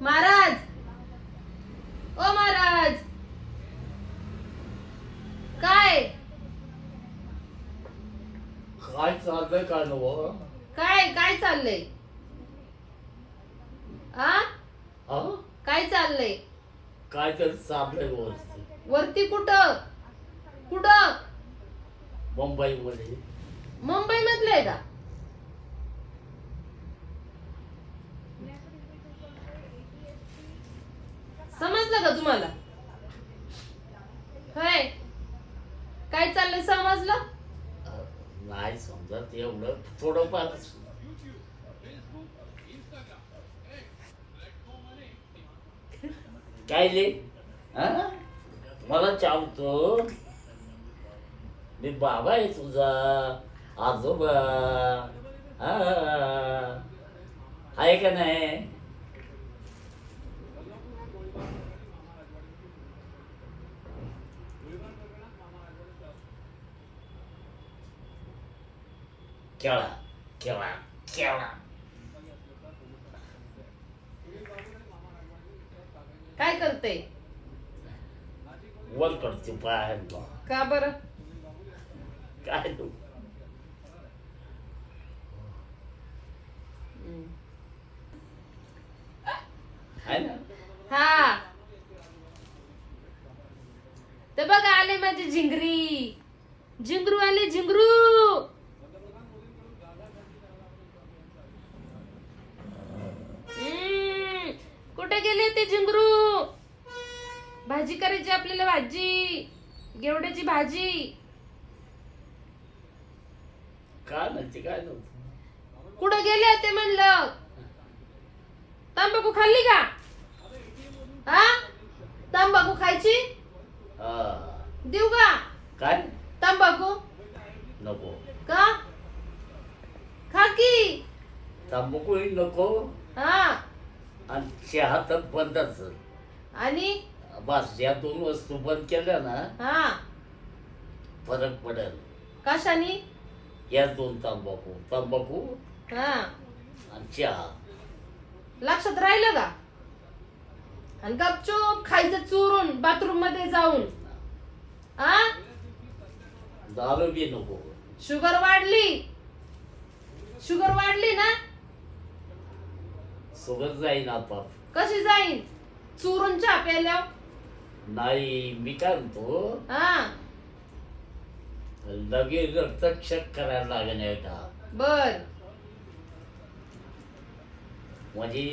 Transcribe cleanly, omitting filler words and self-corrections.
महाराज, ओ महाराज, काय काय चाललंय काय नव? काय काय चाललंय? आ हा? काय चाललंय? काय तरी चाललंय व्यवस्थित. वरती कुठं कुठं? मुंबईमध्ये. मुंबई मधलंय का? समजलं का तुम्हाला? होय, काय चाललंय समजलं? नाही समजत एवढं, थोडंफार. काय ले? हा? मला चावतो. मी बाबा आहे तुझा, आजोबा. हा, आहे का नाही? खेळा खेळा खेळा. काय करते? वर करते बाहेर. का बरं? काय तू? आहे ना? हा, ते बघा आले माझे झिंगरी. झिंगरू आले, झिंगरू. कुठे गेले ते झिंगरू? भाजी करायची आपल्याला, भाजी, घेवड्याची भाजी. काय म्हणते काय नव्हतं? कुठं गेले ते म्हणलं? तंबाखू खाल्ली का? हा, तंबाखू खायची? हा. देऊ का काय? तंबाखू? नको. का? खा की. तंबाखूही नको हा, आणि चहा तर बंदच. आणि बस या दोन वस्तू बंद केल्या ना, हा, फरक पडेल. कशानी? या दोन, तंबाखू हा, आणि चहा. लक्षात राहिलं का? आणि गपचूप खायचं चुरून बाथरूम मध्ये जाऊन. आ, दारू बी नको. शुगर वाढली, शुगर वाढली ना? सुगत जाईन आता. कशी जाईल? चुरून चहा प्यायल्यावर. नाही, मी काय म्हणतो, हा, लगेच रक्त चेक करायला लागेल का? बर. म्हणजे